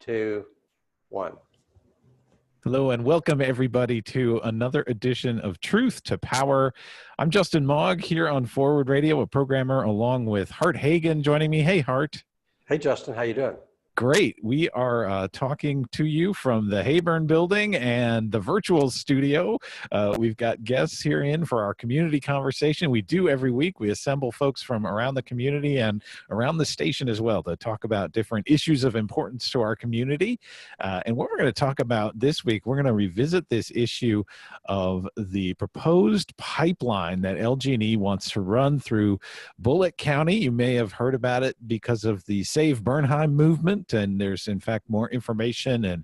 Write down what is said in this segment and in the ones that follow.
2, 1. Hello and welcome everybody to another edition of Truth to Power. I'm Justin Mogg here on Forward Radio, a programmer along with Hart Hagan joining me. Hey, Hart. Hey, Justin, how you doing? Great. We are talking to you from the Hayburn building and the virtual studio. We've got guests here in for our community conversation. We do every week. We assemble folks from around the community and around the station as well to talk about different issues of importance to our community. And what we're going to talk about this week, we're going to revisit this issue of the proposed pipeline that LG&E wants to run through Bullitt County. You may have heard about it because of the Save Bernheim movement. And there's, in fact, more information and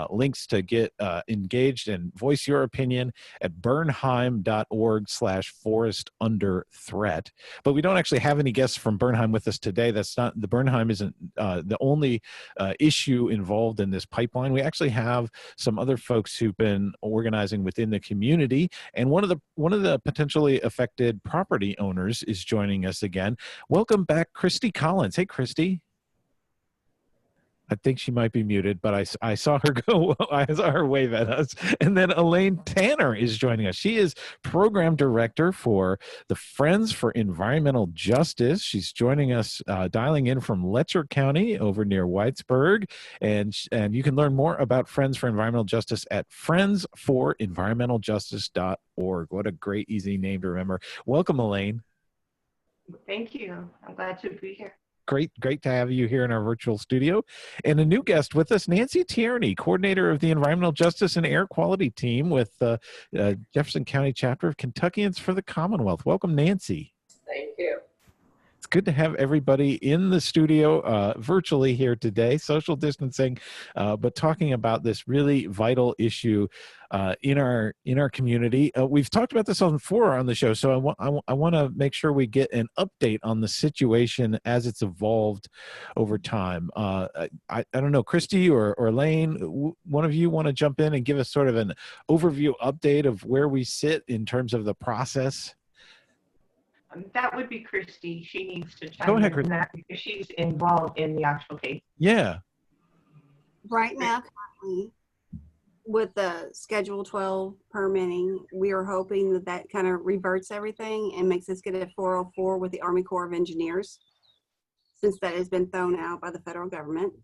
links to get engaged and voice your opinion at bernheim.org/forest under threat. But we don't actually have any guests from Bernheim with us today. That's not, the Bernheim isn't the only issue involved in this pipeline. We actually have some other folks who've been organizing within the community. And one of the potentially affected property owners is joining us again. Welcome back, Christy Collins. Hey, Christy. I think she might be muted, but I saw her go. I saw her wave at us. And then Elaine Tanner is joining us. She is program director for the Friends for Environmental Justice. She's joining us, dialing in from Letcher County over near Whitesburg. And you can learn more about Friends for Environmental Justice at friendsforenvironmentaljustice.org. What a great, easy name to remember. Welcome, Elaine. Thank you. I'm glad to be here. Great to have you here in our virtual studio. And a new guest with us, Nancy Tierny, coordinator of the Environmental Justice and Air Quality Team with the Jefferson County Chapter of Kentuckians for the Commonwealth. Welcome, Nancy. Thank you. It's good to have everybody in the studio virtually here today, social distancing, but talking about this really vital issue in our community. We've talked about this before on the show, so I want to make sure we get an update on the situation as it's evolved over time. I don't know, Christy or Elaine, one of you want to jump in and give us sort of an overview update of where we sit in terms of the process? That would be Christy. She needs to chime Go ahead, in Christy. on that because she's involved in the actual case. Yeah. Right now, currently, with the Schedule 12 permitting, we are hoping that that kind of reverts everything and makes us get a 404 with the Army Corps of Engineers, since that has been thrown out by the federal government.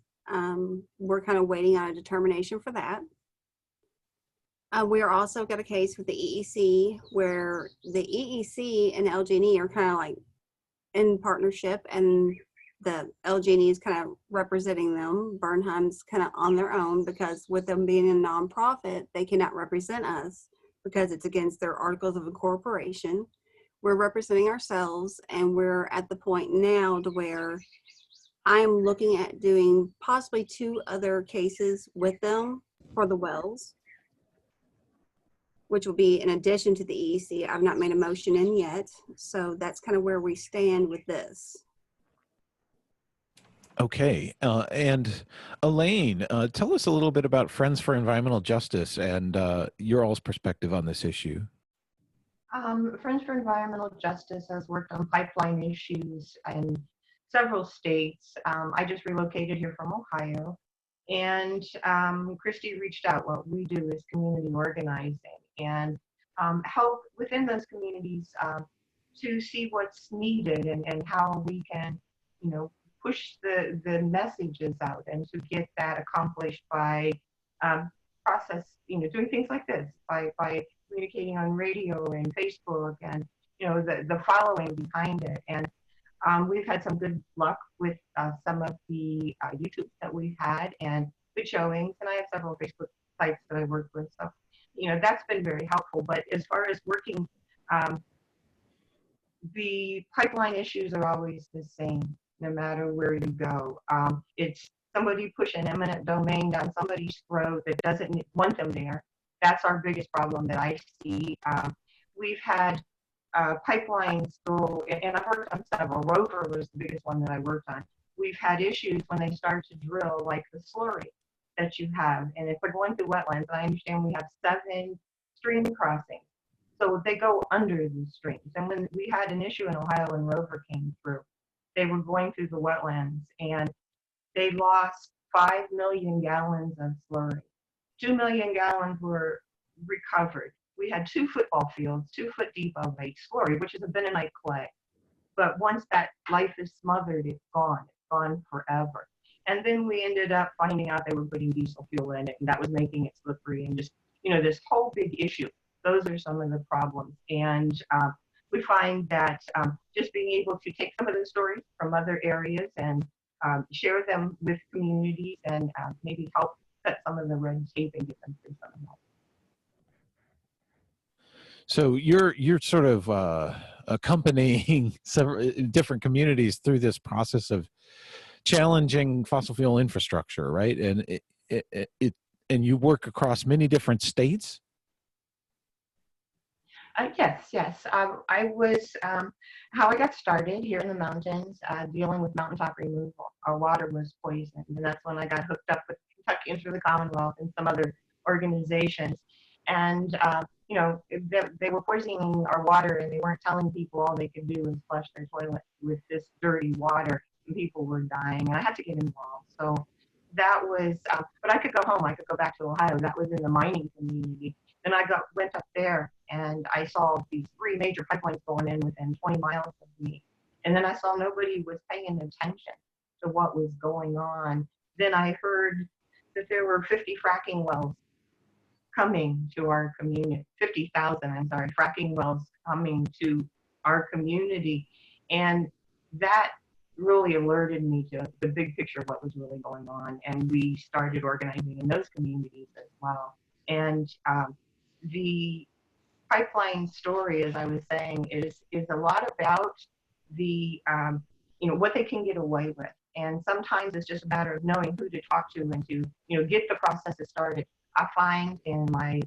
We're kind of waiting on a determination for that. We are also got a case with the EEC where the EEC and LG&E are kind of like in partnership, and the LG&E is kind of representing them. Bernheim's kind of on their own because with them being a nonprofit, they cannot represent us because it's against their articles of incorporation. We're representing ourselves, and we're at the point now to where I'm looking at doing possibly 2 other cases with them for the wells, which will be in addition to the EEC. I've not made a motion in yet. So that's kind of where we stand with this. Okay. And Elaine, tell us a little bit about Friends for Environmental Justice and your all's perspective on this issue. Friends for Environmental Justice has worked on pipeline issues in several states. I just relocated here from Ohio. And Christy reached out. What we do is community organizing and help within those communities to see what's needed and how we can, push the messages out and to get that accomplished by doing things like this, by communicating on radio and Facebook and, the following behind it. And we've had some good luck with some of the YouTubes that we've had and good showings, and I have several Facebook sites that I work with. So, that's been very helpful. But as far as working, the pipeline issues are always the same, no matter where you go. It's somebody push an eminent domain down somebody's throat that doesn't want them there. That's our biggest problem that I see. We've had pipelines go, and I've worked on several. Rover was the biggest one that I worked on. We've had issues when they start to drill, like the slurry that you have. And if we're going through wetlands, I understand we have 7 stream crossings. So they go under the streams. And when we had an issue in Ohio when Rover came through, they were going through the wetlands and they lost 5 million gallons of slurry. 2 million gallons were recovered. We had 2 football fields, 2 foot deep of a slurry, which is a bentonite clay. But once that life is smothered, it's gone forever. And then we ended up finding out they were putting diesel fuel in it, and that was making it slippery and just, this whole big issue. Those are some of the problems. And we find that just being able to take some of the stories from other areas and share them with communities and maybe help cut some of the red tape and get them through some of that. So you're sort of accompanying several different communities through this process of challenging fossil fuel infrastructure, right? And and you work across many different states. Yes. I was how I got started here in the mountains, dealing with mountaintop removal. Our water was poisoned, and that's when I got hooked up with Kentuckians for the Commonwealth and some other organizations. And they were poisoning our water, and they weren't telling people all they could do was flush their toilet with this dirty water, and people were dying. And I had to get involved. So that was, but I could go home. I could go back to Ohio. That was in the mining community. Then I went up there, and I saw these 3 major pipelines going in within 20 miles of me. And then I saw nobody was paying attention to what was going on. Then I heard that there were 50 fracking wells coming to our community, 50,000, fracking wells coming to our community. And that really alerted me to the big picture of what was really going on. And we started organizing in those communities as well. And the pipeline story, as I was saying, is a lot about the, what they can get away with. And sometimes it's just a matter of knowing who to talk to and to, get the processes started. I find in my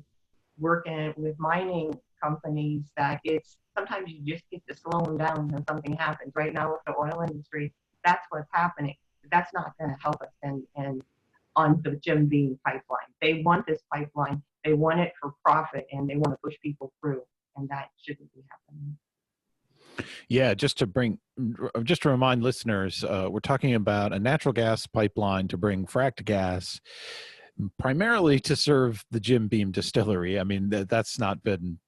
work with mining companies that it's sometimes you just get to slow them down when something happens. Right now with the oil industry, that's what's happening. That's not going to help us and on the Jim Beam pipeline. They want this pipeline. They want it for profit, and they want to push people through, and that shouldn't be happening. Yeah, just to remind listeners, we're talking about a natural gas pipeline to bring fracked gas primarily to serve the Jim Beam distillery. I mean, that's not been,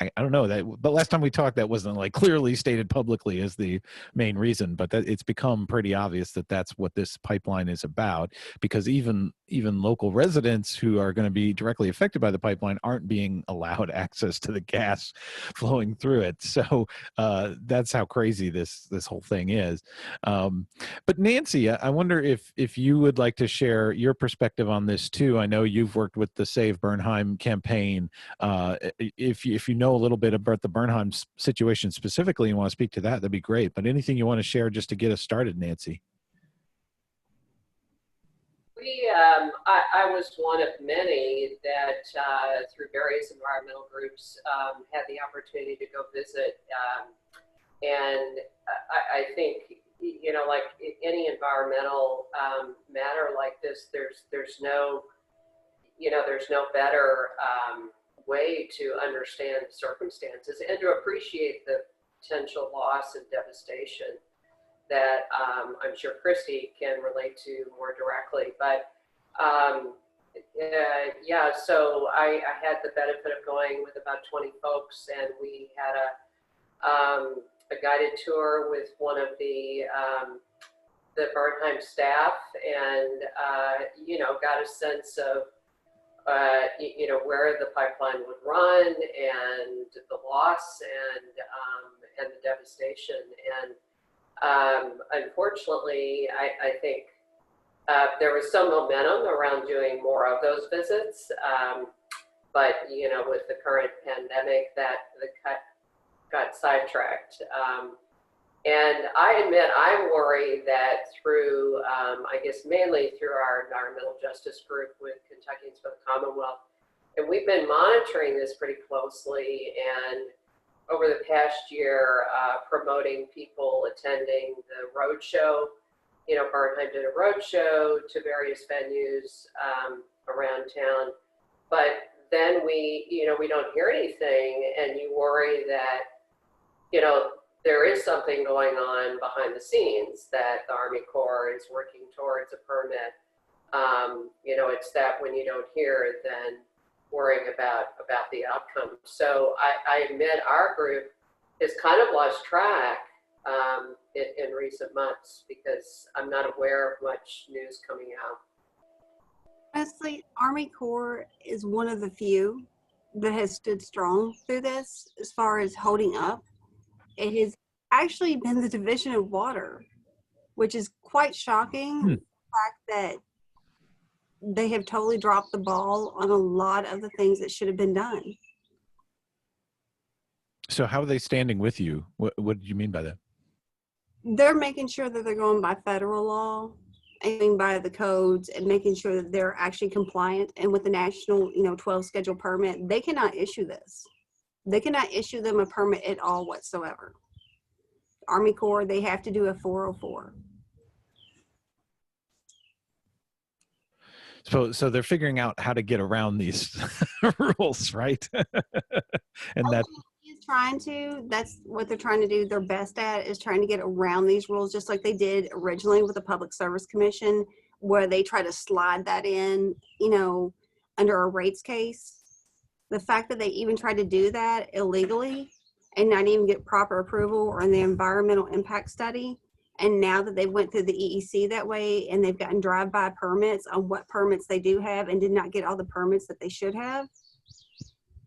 I don't know, but last time we talked, that wasn't like clearly stated publicly as the main reason, but it's become pretty obvious that that's what this pipeline is about, because even local residents who are going to be directly affected by the pipeline aren't being allowed access to the gas flowing through it. So that's how crazy this whole thing is. But Nancy, I wonder if you would like to share your perspective on this too. I know you've worked with the Save Bernheim campaign. If you know a little bit about the Bernheim situation specifically and want to speak to that, that'd be great. But anything you want to share just to get us started, Nancy? I was one of many that through various environmental groups had the opportunity to go visit. And I think, like any environmental matter like this, there's no better way to understand the circumstances and to appreciate the potential loss and devastation that I'm sure Christy can relate to more directly. But so I had the benefit of going with about 20 folks, and we had a guided tour with one of the Bernheim staff, and got a sense of where the pipeline would run and the loss and the devastation. And unfortunately, I think there was some momentum around doing more of those visits, but with the current pandemic, that the cut got sidetracked. And I admit I'm worried that through, I guess mainly through our environmental justice group with Kentuckians for the Commonwealth, and we've been monitoring this pretty closely, and over the past year, promoting people attending the roadshow. Bernheim did a roadshow to various venues around town, but then we don't hear anything, and you worry that, there is something going on behind the scenes, that the Army Corps is working towards a permit You know, it's that when you don't hear, then worrying about the outcome. So I admit our group has kind of lost track in recent months because I'm not aware of much news coming out. Honestly, Army Corps is one of the few that has stood strong through this as far as holding up. It has actually been the Division of Water, which is quite shocking. The fact that they have totally dropped the ball on a lot of the things that should have been done. So how are they standing with you? What do you mean by that? They're making sure that they're going by federal law, and by the codes, and making sure that they're actually compliant. And with the national, 12 schedule permit, they cannot issue this. They cannot issue them a permit at all whatsoever. Army Corps, they have to do a 404. So they're figuring out how to get around these rules, right? And that is trying to. That's what they're trying to do. Their best at is trying to get around these rules, just like they did originally with the Public Service Commission, where they try to slide that in, under a rates case. The fact that they even tried to do that illegally and not even get proper approval or in the environmental impact study. And now that they went through the EEC that way and they've gotten drive-by permits on what permits they do have and did not get all the permits that they should have,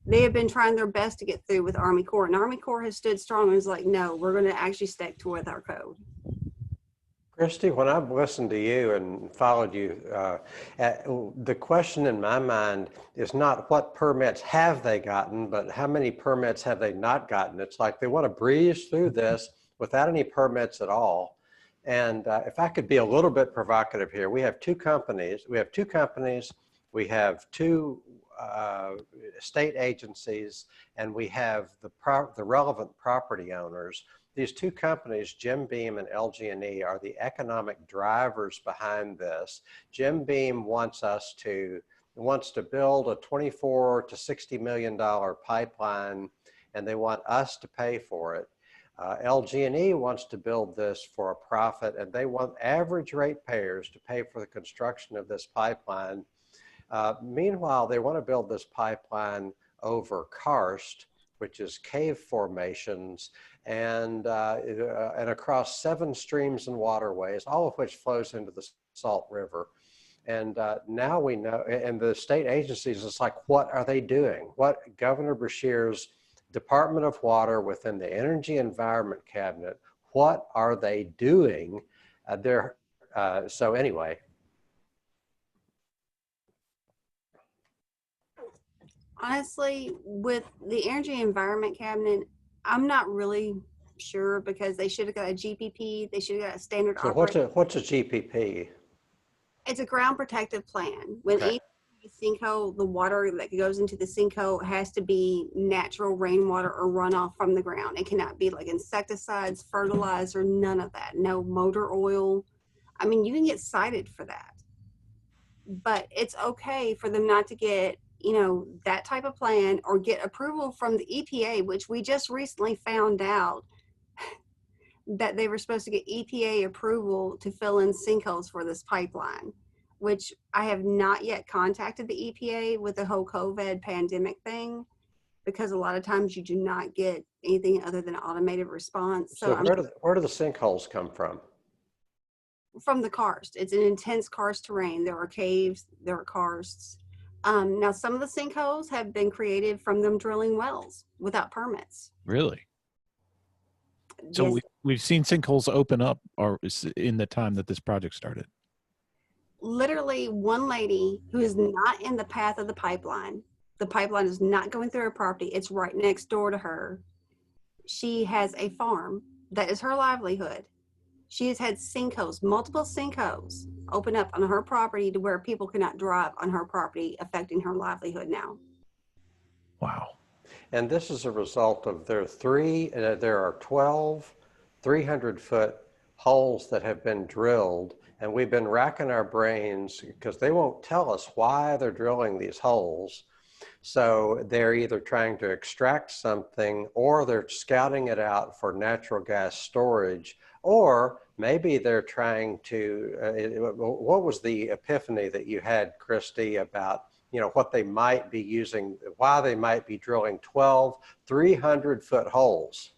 they have been trying their best to get through with Army Corps. And Army Corps has stood strong and was like, no, we're going to actually stick to with our code. Christy, when I've listened to you and followed you, the question in my mind is not what permits have they gotten, but how many permits have they not gotten? It's like they want to breeze through this without any permits at all. And if I could be a little bit provocative here, we have two companies. We have two state agencies, and we have the relevant property owners. These two companies, Jim Beam and LG&E, are the economic drivers behind this. Jim Beam wants to build a $24 to $60 million pipeline, and they want us to pay for it. LG&E wants to build this for a profit, and they want average ratepayers to pay for the construction of this pipeline. Meanwhile, they want to build this pipeline over karst, which is cave formations, and across 7 streams and waterways, all of which flows into the Salt River. And now we know, and the state agencies, it's like, what are they doing? What Governor Beshear's Department of Water within the Energy Environment Cabinet, what are they doing? So anyway. Honestly, with the Energy Environment Cabinet, I'm not really sure because they should have got a GPP. They should have got a standard operating. What's a GPP? It's a ground protective plan. When Okay. each sinkhole, the water that goes into the sinkhole has to be natural rainwater or runoff from the ground. It cannot be like insecticides, fertilizer, none of that. No motor oil. I mean, you can get cited for that. But it's okay for them not to get, that type of plan or get approval from the EPA, which we just recently found out that they were supposed to get EPA approval to fill in sinkholes for this pipeline, which I have not yet contacted the EPA with the whole COVID pandemic thing, because a lot of times you do not get anything other than automated response. So where do the sinkholes come from? From the karst. It's an intense karst terrain. There are caves, there are karsts. Now, some of the sinkholes have been created from them drilling wells without permits. really. So Yes. we've seen sinkholes open up in the time that this project started. Literally, one lady who is not in the path of the pipeline is not going through her property. It's right next door to her. She has a farm that is her livelihood. She has had sinkholes, multiple sinkholes, open up on her property to where people cannot drive on her property, affecting her livelihood now. Wow. And this is a result of there are 12 300-foot holes that have been drilled, and we've been racking our brains because they won't tell us why they're drilling these holes. So they're either trying to extract something, or they're scouting it out for natural gas storage, or maybe they're trying to, what was the epiphany that you had, Christy, about, what they might be using, why they might be drilling 12 300-foot holes?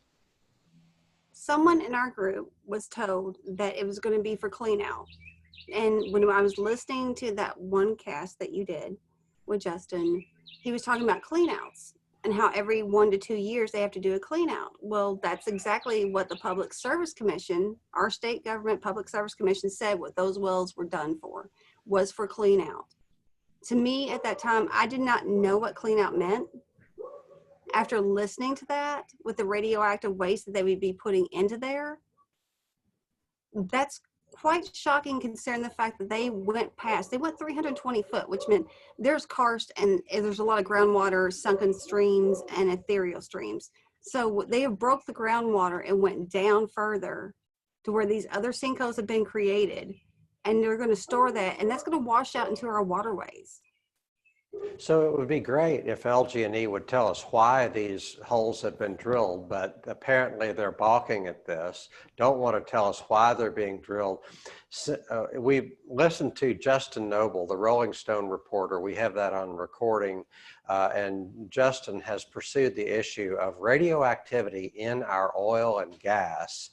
Someone in our group was told that it was going to be for clean out. And when I was listening to that one cast that you did with Justin, he was talking about clean outs and how every 1 to 2 years they have to do a clean out. Well, that's exactly what the Public Service Commission, our state government Public Service Commission, said what those wells were done for, was for clean out. To me at that time, I did not know what clean out meant. After listening to that with the radioactive waste that they would be putting into there, that's quite shocking considering the fact that they went 320 foot, which meant there's karst and there's a lot of groundwater, sunken streams and ethereal streams. So they have broke the groundwater and went down further to where these other sinkholes have been created, and they're going to store that, and that's going to wash out into our waterways. So it would be great if LG&E would tell us why these holes have been drilled, but apparently they're balking at this, don't want to tell us why they're being drilled. We listened to Justin Noble, the Rolling Stone reporter. We have that on recording, and Justin has pursued the issue of radioactivity in our oil and gas.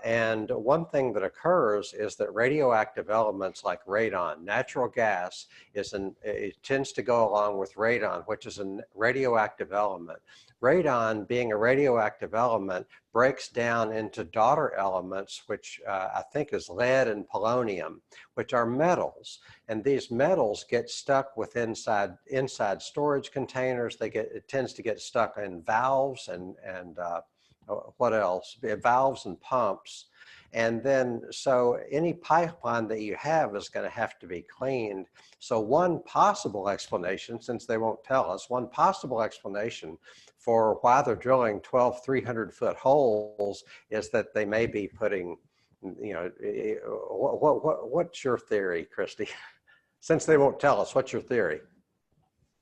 And one thing that occurs is that radioactive elements like radon, natural gas, it tends to go along with radon, which is a radioactive element. Radon, being a radioactive element, breaks down into daughter elements, which I think is lead and polonium, which are metals. And these metals get stuck with inside storage containers. It tends to get stuck in valves and what else? Valves and pumps. And then, so any pipeline that you have is going to have to be cleaned. So one possible explanation, since they won't tell us, one possible explanation for why they're drilling 12 300-foot holes is that they may be putting, what's your theory, Christy? Since they won't tell us, what's your theory?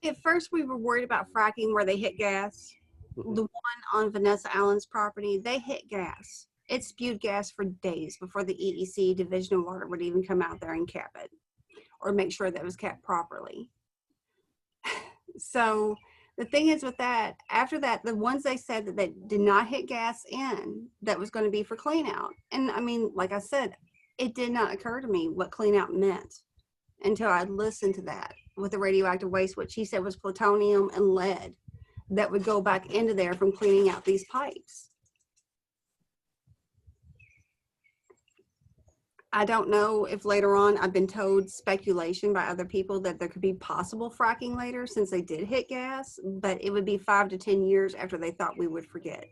At first, we were worried about fracking where they hit gas. The one on Vanessa Allen's property, they hit gas. It spewed gas for days before the EEC Division of Water would even come out there and cap it or make sure that it was capped properly. So the thing is with that, after that, the ones they said that they did not hit gas in, that was going to be for clean out. And I mean, like I said, it did not occur to me what clean out meant until I listened to that with the radioactive waste, which he said was plutonium and lead that would go back into there from cleaning out these pipes. I don't know if later on, I've been told speculation by other people that there could be possible fracking later since they did hit gas, but it would be 5 to 10 years after they thought we would forget.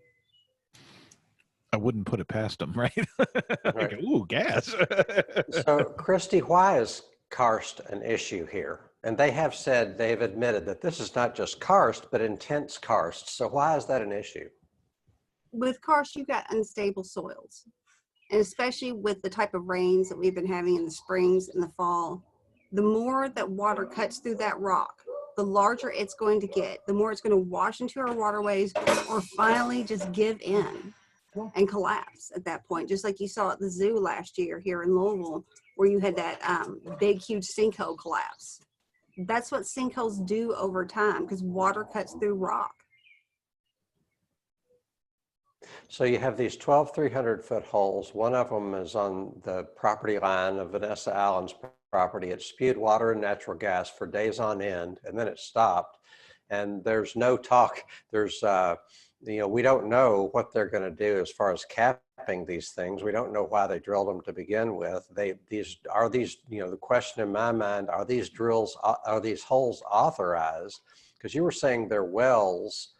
I wouldn't put it past them, right? Right. Ooh, gas. So, Christy, why is karst an issue here? And they have said, they've admitted that this is not just karst, but intense karst. So why is that an issue? With karst, you've got unstable soils. And especially with the type of rains that we've been having in the springs and the fall, the more that water cuts through that rock, the larger it's going to get, the more it's going to wash into our waterways or finally just give in and collapse at that point. Just like you saw at the zoo last year here in Louisville, where you had that big, huge sinkhole collapse. That's what sinkholes do over time because water cuts through rock. So you have these 12 300-foot holes. One of them is on the property line of Vanessa Allen's property. It spewed water and natural gas for days on end, and then it stopped. And there's no talk. There's, we don't know what they're going to do as far as capping these things. We don't know why they drilled them to begin with. The question in my mind, are these holes authorized? Because you were saying they're wells.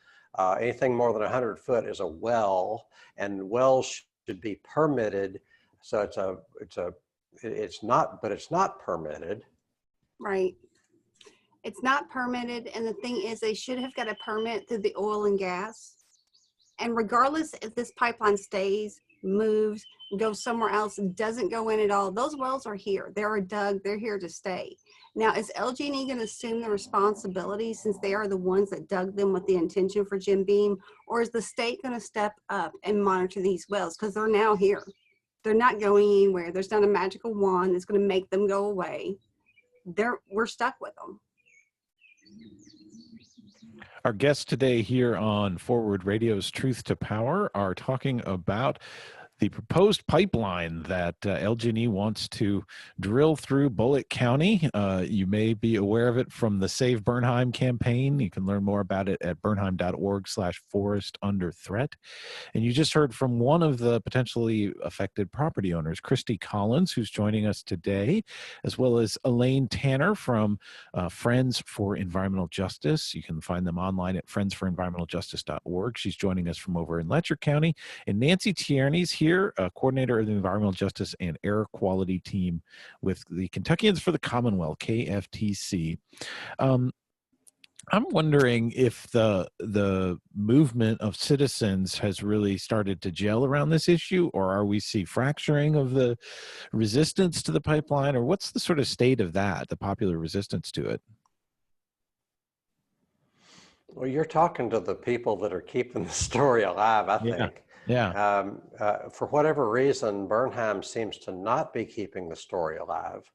Anything more than 100 foot is a well, and wells should be permitted. So it's not permitted. Right. It's not permitted. And the thing is, they should have got a permit through the oil and gas. And regardless if this pipeline stays, moves, goes somewhere else, doesn't go in at all, those wells are here. They're dug. They're here to stay. Now, is LG&E going to assume the responsibility since they are the ones that dug them with the intention for Jim Beam, or is the state going to step up and monitor these wells because they're now here? They're not going anywhere. There's not a magical wand that's going to make them go away. We're stuck with them. Our guests today here on Forward Radio's Truth to Power are talking about the proposed pipeline that LG&E wants to drill through Bullitt County. You may be aware of it from the Save Bernheim campaign. You can learn more about it at bernheim.org/forest under threat. And you just heard from one of the potentially affected property owners, Christy Collins, who's joining us today, as well as Elaine Tanner from Friends for Environmental Justice. You can find them online at friendsforenvironmentaljustice.org. She's joining us from over in Letcher County. And Nancy Tierny's here, coordinator of the Environmental Justice and Air Quality Team with the Kentuckians for the Commonwealth, KFTC. I'm wondering if the movement of citizens has really started to gel around this issue, or are we see fracturing of the resistance to the pipeline, or what's the sort of state of that, the popular resistance to it? Well, you're talking to the people that are keeping the story alive, I think. Yeah. For whatever reason, Bernheim seems to not be keeping the story alive.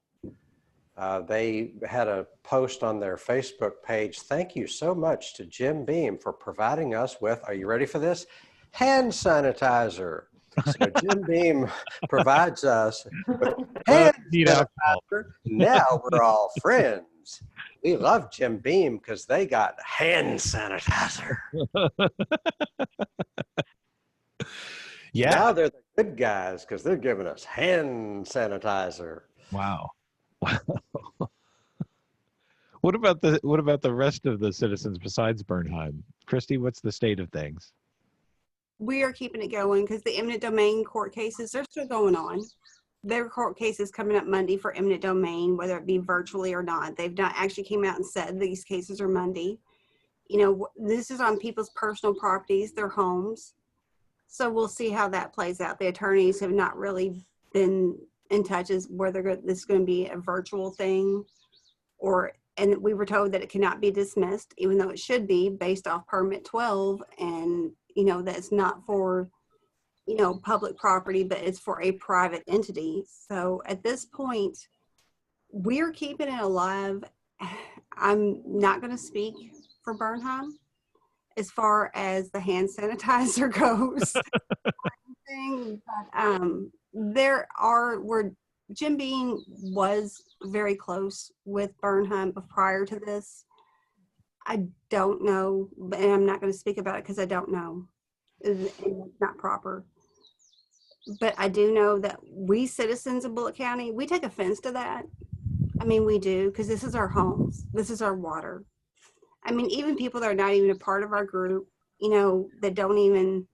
They had a post on their Facebook page. Thank you so much to Jim Beam for providing us with, are you ready for this? Hand sanitizer. So Jim Beam provides us with hand sanitizer. Now we're all friends. We love Jim Beam because they got hand sanitizer. Yeah. Now they're the good guys because they're giving us hand sanitizer. Wow. What about the rest of the citizens besides Bernheim? Christy, what's the state of things? We are keeping it going because the eminent domain court cases, they're still going on. There are court cases coming up Monday for eminent domain, whether it be virtually or not. They've not actually came out and said these cases are Monday. You know, this is on people's personal properties, their homes. So we'll see how that plays out. The attorneys have not really been in touch as whether this is going to be a virtual thing, and we were told that it cannot be dismissed, even though it should be based off permit 12, and you know that's not for public property, but it's for a private entity. So at this point, we're keeping it alive. I'm not going to speak for Bernheim as far as the hand sanitizer goes. Where Jim Beam was very close with Bernheim prior to this. I don't know, and I'm not going to speak about it because I don't know. It's not proper. But I do know that we citizens of Bullitt County, we take offense to that. I mean, we do, because this is our homes. This is our water. I mean, even people that are not even a part of our group, that don't even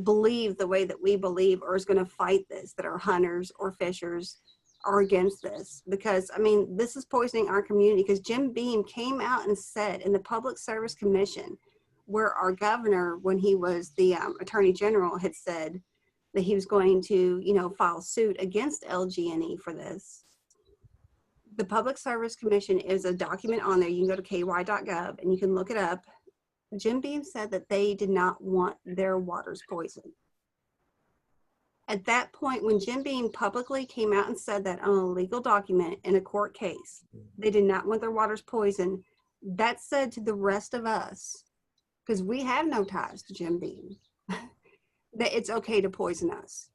believe the way that we believe or is going to fight this, that are hunters or fishers, are against this. Because, I mean, this is poisoning our community, because Jim Beam came out and said in the Public Service Commission, where our governor, when he was the Attorney General, had said that he was going to, file suit against LG&E for this. The Public Service Commission is a document on there. You can go to ky.gov and you can look it up. Jim Beam said that they did not want their waters poisoned. At that point, when Jim Beam publicly came out and said that on a legal document in a court case, they did not want their waters poisoned, that said to the rest of us, because we have no ties to Jim Beam, that it's okay to poison us.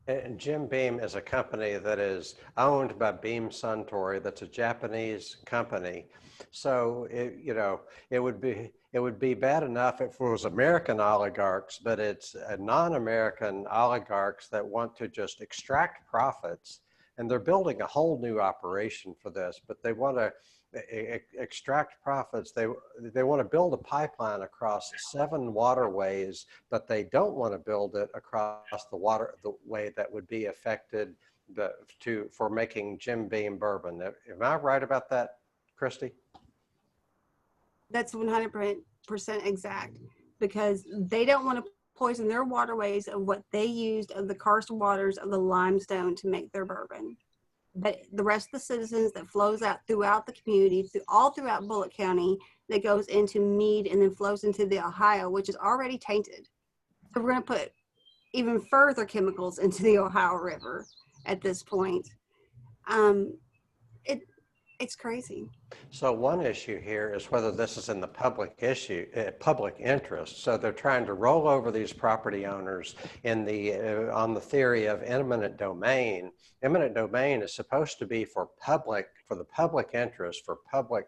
And Jim Beam is a company that is owned by Beam Suntory. That's a Japanese company. So it would be bad enough if it was American oligarchs, but it's non-American oligarchs that want to just extract profits, and they're building a whole new operation for this. But they want to extract profits. They want to build a pipeline across 7 waterways, but they don't want to build it across the way that would be affected for making Jim Beam bourbon. Am I right about that, Christy? That's 100% exact, because they don't want to poison their waterways of what they used of the karst waters of the limestone to make their bourbon. But the rest of the citizens that flows out throughout the community, all throughout Bullitt County, that goes into Meade and then flows into the Ohio, which is already tainted. So we're going to put even further chemicals into the Ohio River at this point. It's crazy. So one issue here is whether this is in the public interest. So they're trying to roll over these property owners in on the theory of eminent domain. Eminent domain is supposed to be for the public interest, for public,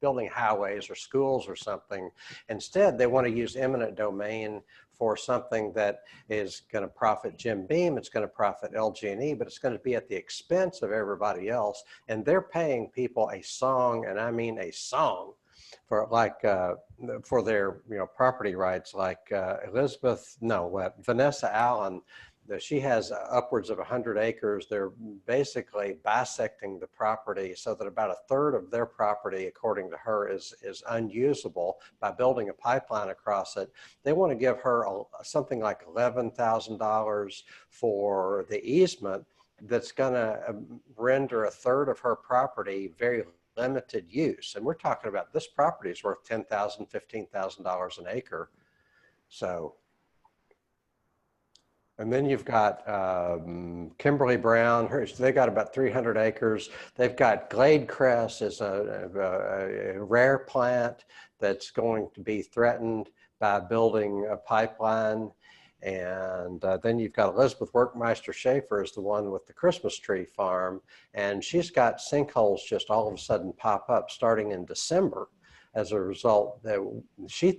building highways or schools or something. Instead, they want to use eminent domain for something that is going to profit Jim Beam, it's going to profit LG&E, but it's going to be at the expense of everybody else. And they're paying people a song, and I mean a song, for for their property rights. Like Vanessa Allen. She has upwards of 100 acres. They're basically bisecting the property so that about a third of their property, according to her, is unusable by building a pipeline across it. They want to give her something like $11,000 for the easement that's going to render a third of her property very limited use. And we're talking about this property is worth $10,000, $15,000 an acre. So. And then you've got Kimberly Brown. They got about 300 acres. They've got Glade Crest as a rare plant that's going to be threatened by building a pipeline. And then you've got Elizabeth Workmeister Schaefer is the one with the Christmas tree farm. And she's got sinkholes just all of a sudden pop up starting in December as a result that she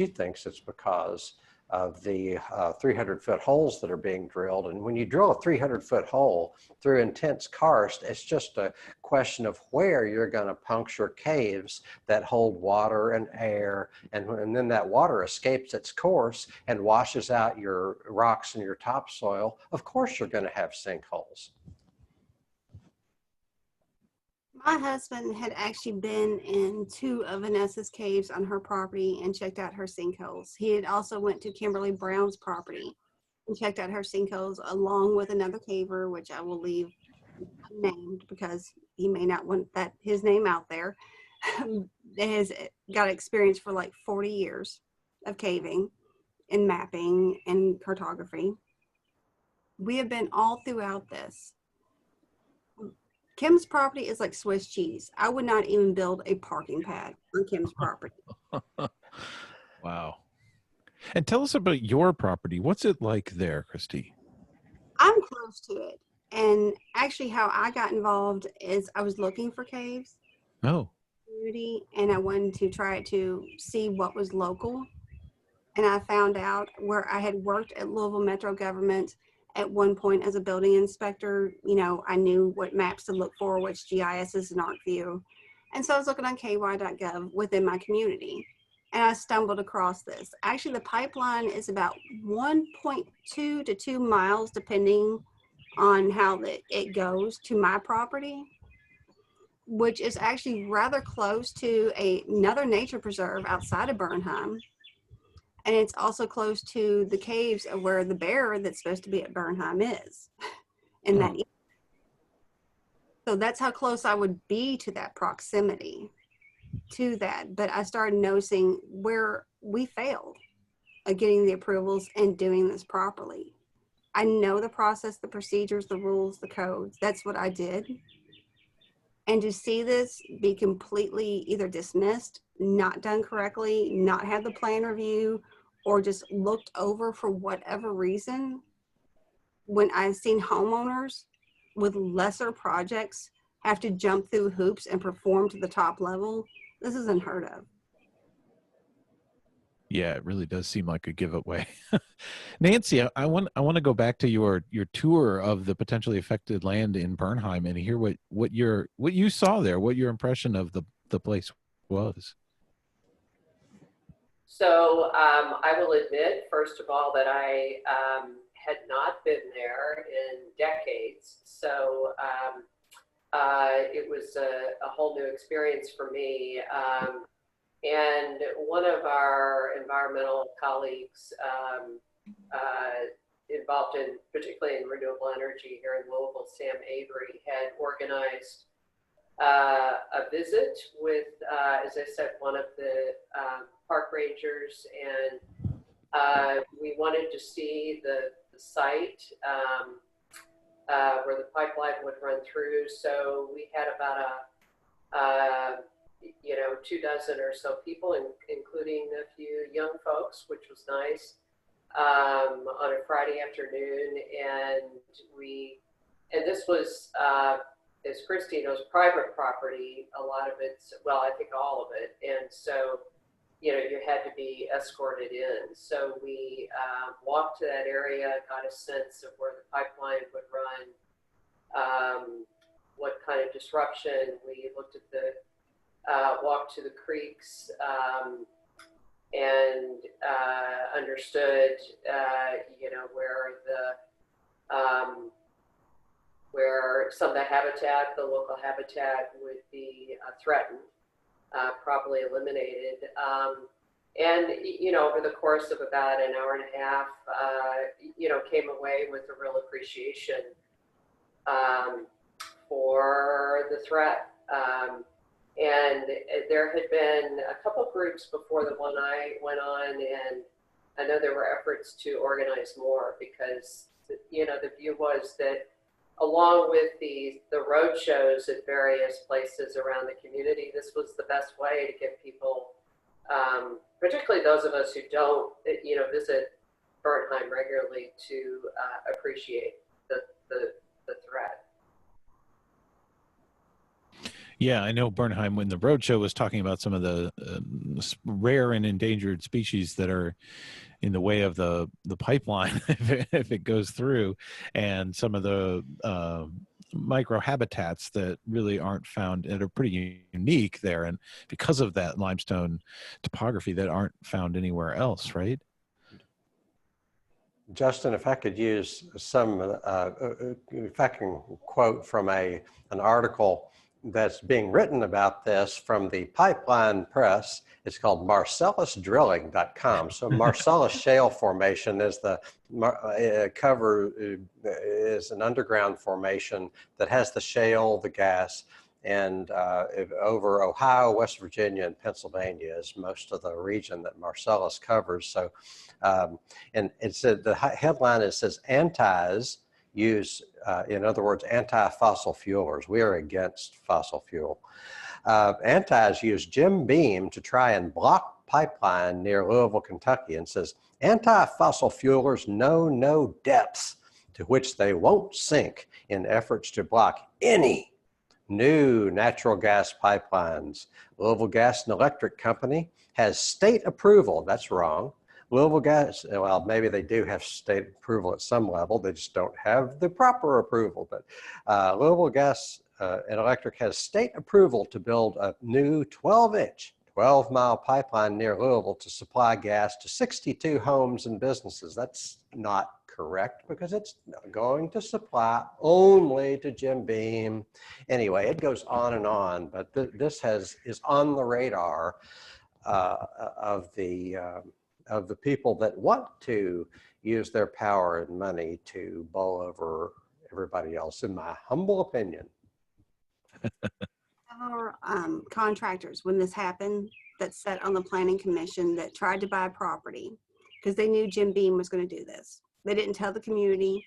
thinks it's because of the 300-foot holes that are being drilled. And when you drill a 300-foot hole through intense karst, it's just a question of where you're going to puncture caves that hold water and air. And then that water escapes its course and washes out your rocks and your topsoil. Of course, you're going to have sinkholes. My husband had actually been in 2 of Vanessa's caves on her property and checked out her sinkholes. He had also went to Kimberly Brown's property and checked out her sinkholes along with another caver, which I will leave unnamed because he may not want his name out there. That has got experience for like 40 years of caving and mapping and cartography. We have been all throughout this. Kim's property is like Swiss cheese. I would not even build a parking pad on Kim's property. Wow. And tell us about your property. What's it like there, Christy? I'm close to it. And actually how I got involved is I was looking for caves. Oh. And I wanted to try to see what was local. And I found out where I had worked at Louisville Metro Government at one point as a building inspector. I knew what maps to look for, which GIS is in ArcView. And so I was looking on ky.gov within my community. And I stumbled across this. Actually, the pipeline is about 1.2 to 2 miles, depending on how it goes to my property, which is actually rather close to another nature preserve outside of Bernheim. And it's also close to the caves of where the bear that's supposed to be at Bernheim is. And so that's how close I would be to that proximity to that. But I started noticing where we failed at getting the approvals and doing this properly. I know the process, the procedures, the rules, the codes. That's what I did. And to see this be completely either dismissed, not done correctly, not have the plan review, or just looked over for whatever reason, when I've seen homeowners with lesser projects have to jump through hoops and perform to the top level, this is unheard of. Yeah, it really does seem like a giveaway. Nancy, I want to go back to your tour of the potentially affected land in Bernheim and hear what you saw there, what your impression of the place was. So I will admit, first of all, that I had not been there in decades. So it was a whole new experience for me. And one of our environmental colleagues involved in, particularly in renewable energy here in Louisville, Sam Avery, had organized a visit with, as I said, one of the park rangers and We wanted to see the site where the pipeline would run through. So we had about 24 or so people, including a few young folks, which was nice, on a Friday afternoon. And this was, as Christy knows, private property. A lot of it's, well, I think all of it. And so, you had to be escorted in. So we walked to that area, got a sense of where the pipeline would run, what kind of disruption. We looked at the, walked to the creeks, and understood, where some of the habitat, the local habitat, would be threatened. Probably eliminated. And over the course of about an hour and a half, came away with a real appreciation for the threat. And there had been a couple groups before the one I went on, and I know there were efforts to organize more, because the view was that, along with the road shows at various places around the community, this was the best way to get people, particularly those of us who don't, visit Bernheim regularly, to appreciate the threat. Yeah, I know Bernheim, when the roadshow was talking about some of the rare and endangered species that are in the way of the pipeline if it goes through, and some of the microhabitats that really aren't found, that are pretty unique there, and because of that limestone topography, that aren't found anywhere else, right? Justin, if I could use some, if I can quote from an article that's being written about this from the Pipeline Press. It's called marcellusdrilling.com. So Marcellus Shale Formation is the is an underground formation that has the shale, the gas, and over Ohio, West Virginia, and Pennsylvania is most of the region that Marcellus covers. So, and it said, the headline, it says, antis use, in other words, anti-fossil fuelers. We are against fossil fuel. Antis use Jim Beam to try and block pipeline near Louisville, Kentucky, and says, anti-fossil fuelers know no depths to which they won't sink in efforts to block any new natural gas pipelines. Louisville Gas and Electric Company has state approval. That's wrong. Louisville Gas, well, maybe they do have state approval at some level. They just don't have the proper approval. But Louisville Gas and Electric has state approval to build a new 12-mile pipeline near Louisville to supply gas to 62 homes and businesses. That's not correct, because it's going to supply only to Jim Beam. Anyway, it goes on, but this is on the radar of the people that want to use their power and money to bowl over everybody else, in my humble opinion. Our contractors, when this happened, that sat on the planning commission, that tried to buy property because they knew Jim Beam was going to do this. They didn't tell the community.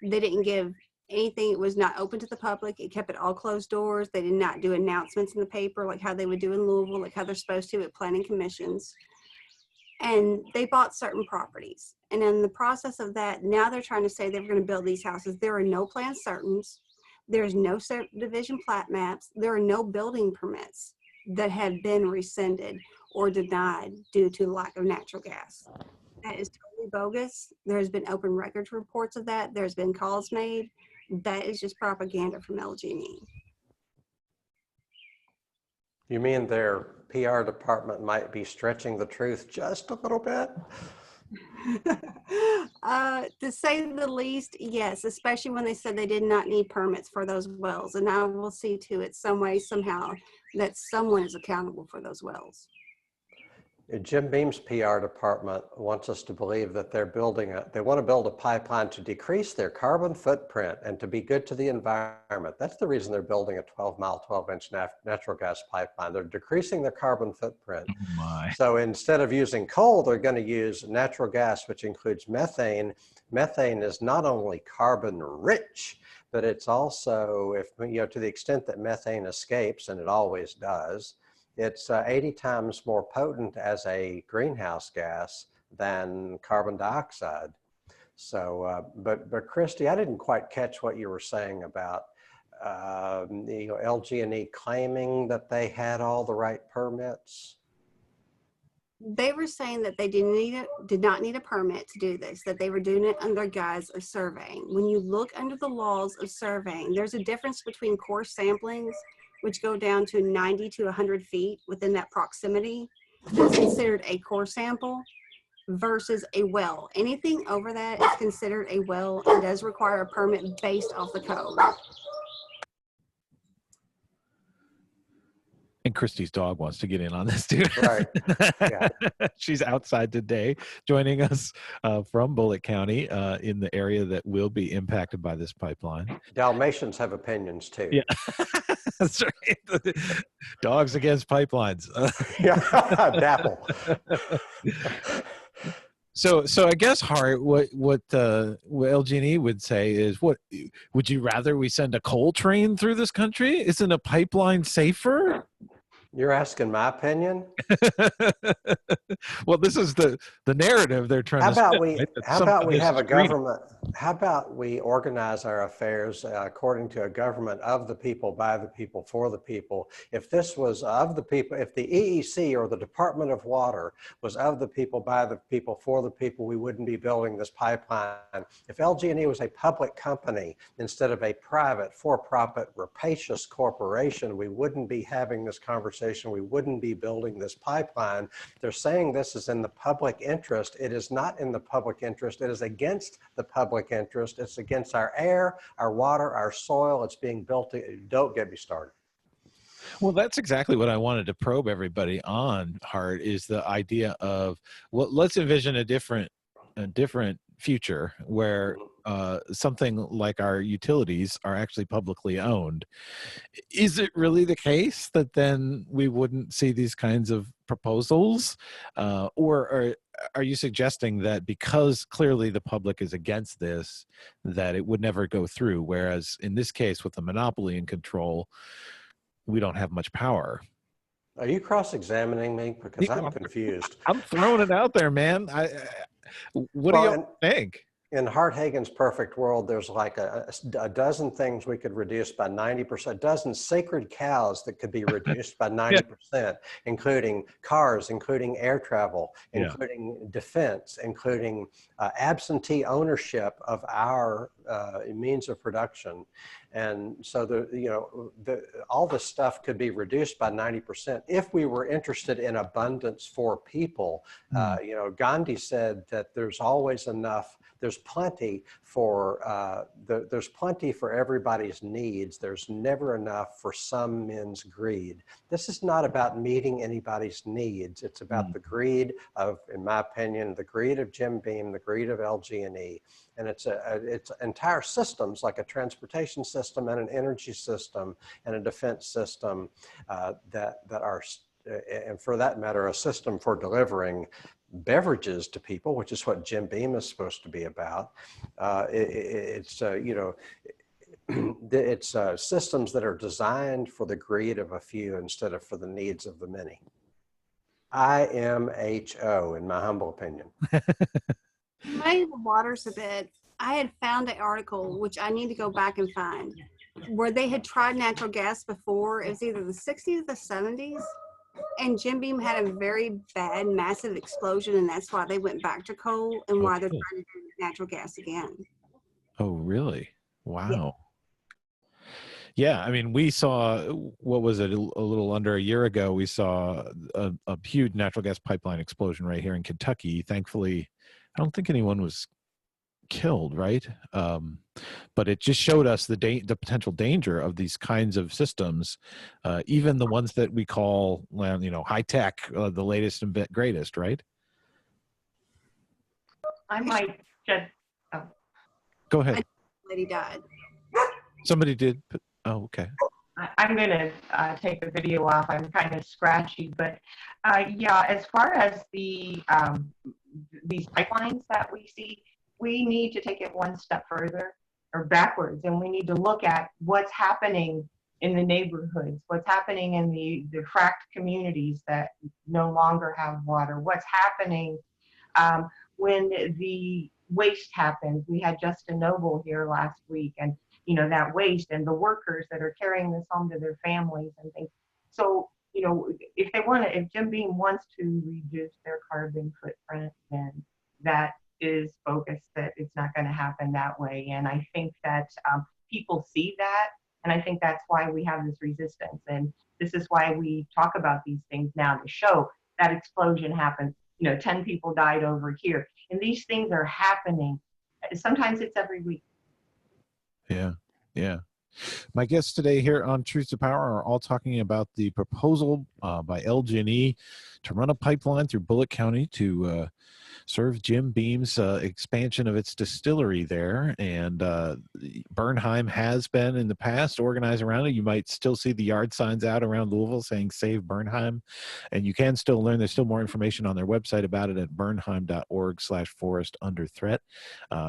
They didn't give anything. It was not open to the public. It kept it all closed doors. They did not do announcements in the paper like how they would do in Louisville, like how they're supposed to at planning commissions. And they bought certain properties. And in the process of that, now they're trying to say they're going to build these houses. There are no plan certains. There's no subdivision plat maps. There are no building permits that have been rescinded or denied due to lack of natural gas. That is totally bogus. There's been open records reports of that. There's been calls made. That is just propaganda from LG&E. You mean their PR department might be stretching the truth just a little bit? To say the least, yes, especially when they said they did not need permits for those wells. And I will see to it some way, somehow, that someone is accountable for those wells. Jim Beam's PR department wants us to believe that they want to build a pipeline to decrease their carbon footprint and to be good to the environment. That's the reason they're building a 12-mile, 12-inch natural gas pipeline. They're decreasing their carbon footprint. Oh my. So instead of using coal, they're going to use natural gas, which includes methane. Methane is not only carbon rich, but it's also, to the extent that methane escapes, and it always does, it's 80 times more potent as a greenhouse gas than carbon dioxide. So, but Christy, I didn't quite catch what you were saying about LG&E claiming that they had all the right permits. They were saying that they did not need a permit to do this, that they were doing it under guise of surveying. When you look under the laws of surveying, there's a difference between core samplings, which go down to 90 to 100 feet within that proximity. That's considered a core sample versus a well. Anything over that is considered a well and does require a permit based off the code. And Christy's dog wants to get in on this too. Right. Yeah. She's outside today, joining us from Bullitt County in the area that will be impacted by this pipeline. Dalmatians have opinions too. Yeah, that's right. Dogs against pipelines. Yeah, Dapple. So I guess, Hart, what LG&E would say is, what would you rather we send a coal train through this country? Isn't a pipeline safer? You're asking my opinion? Well, this is the narrative they're trying to How spin, about we have a government? How about we organize our affairs according to a government of the people, by the people, for the people? If this was of the people, if the EEC or the Department of Water was of the people, by the people, for the people, we wouldn't be building this pipeline. If LG&E was a public company instead of a private, for-profit, rapacious corporation, we wouldn't be having this conversation. We wouldn't be building this pipeline. They're saying this is in the public interest. It is not in the public interest. It is against the public interest. It's against our air, our water, our soil. It's being built. Don't get me started. Well, that's exactly what I wanted to probe everybody on, Hart, is the idea of, well, let's envision a different future where something like our utilities are actually publicly owned. Is it really the case that then we wouldn't see these kinds of proposals? Or are you suggesting that because clearly the public is against this, that it would never go through? Whereas in this case, with the monopoly in control, we don't have much power. Are you cross-examining me? Because I'm confused. I'm throwing it out there, man. What do you think? In Hart Hagan's perfect world, there's like a dozen things we could reduce by 90%, a dozen sacred cows that could be reduced by 90%, including cars, including air travel, including defense, including absentee ownership of our means of production. And so all this stuff could be reduced by 90% if we were interested in abundance for people. Gandhi said that there's always enough. There's plenty for there's plenty for everybody's needs. There's never enough for some men's greed. This is not about meeting anybody's needs. It's about the greed of, in my opinion, the greed of Jim Beam, the greed of LG&E. And it's entire systems like a transportation system and an energy system and a defense system that are, and for that matter, a system for delivering beverages to people, which is what Jim Beam is supposed to be about. It's systems that are designed for the greed of a few instead of for the needs of the many. IMHO, in my humble opinion. Muddy the waters a bit. I had found an article, which I need to go back and find, where they had tried natural gas before. It was either the 60s or the 70s. And Jim Beam had a very bad, massive explosion, and that's why they went back to coal and why they're trying to do natural gas again. Oh, really? Wow. Yeah, I mean, we saw, what was it, a little under a year ago, we saw a huge natural gas pipeline explosion right here in Kentucky. Thankfully, I don't think anyone was killed, right? But it just showed us the potential danger of these kinds of systems, even the ones that we call, well, high tech, the latest and greatest, right? I might just, oh, Go ahead. Lady died. Somebody did. Oh, okay. I'm going to take the video off. I'm kind of scratchy, but yeah, as far as these pipelines that we see, we need to take it one step further or backwards, and we need to look at what's happening in the neighborhoods, what's happening in the fracked communities that no longer have water, what's happening when the waste happens. We had Justin Noble here last week, and that waste and the workers that are carrying this home to their families and things. So, if Jim Beam wants to reduce their carbon footprint, then that is focused, that it's not going to happen that way. And I think that people see that, and I think that's why we have this resistance. And this is why we talk about these things now, to show that explosion happened. 10 people died over here. And these things are happening. Sometimes it's every week. Yeah, yeah. My guests today here on Truth to Power are all talking about the proposal by LG&E to run a pipeline through Bullitt County to serve Jim Beam's expansion of its distillery there. And Bernheim has been in the past organized around it. You might still see the yard signs out around Louisville saying Save Bernheim. And you can still learn. There's still more information on their website about it at bernheim.org/forest under threat.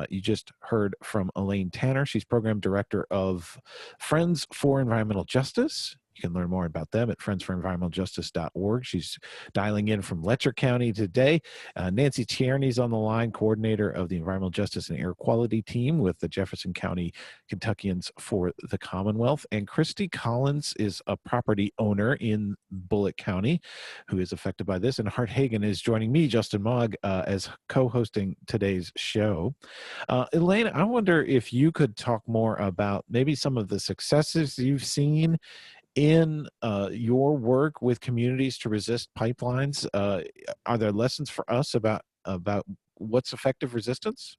You just heard from Elaine Tanner. She's program director of Friends for Environmental Justice. You can learn more about them at friendsforenvironmentaljustice.org. She's dialing in from Letcher County today. Nancy Tierny's on the line, coordinator of the Environmental Justice and Air Quality Team with the Jefferson County Kentuckians for the Commonwealth. And Christy Collins is a property owner in Bullitt County who is affected by this. And Hart Hagan is joining me, Justin Mogg, as co-hosting today's show. Elaine, I wonder if you could talk more about maybe some of the successes you've seen in your work with communities to resist pipelines. Are there lessons for us about what's effective resistance?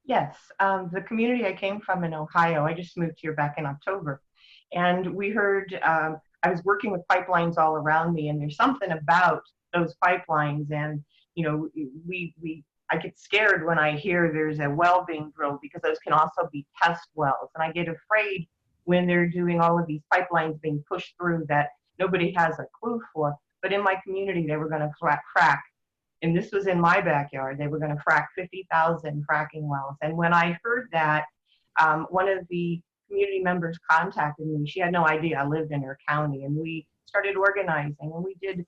Yes, the community I came from in Ohio, I just moved here back in October, and we heard, I was working with pipelines all around me, and there's something about those pipelines, and I get scared when I hear there's a well being drilled, because those can also be test wells, and I get afraid when they're doing all of these pipelines being pushed through that nobody has a clue for. But in my community, they were going to frack, and this was in my backyard. They were going to frack 50,000 fracking wells. And when I heard that, one of the community members contacted me. She had no idea I lived in her county, and we started organizing, and we did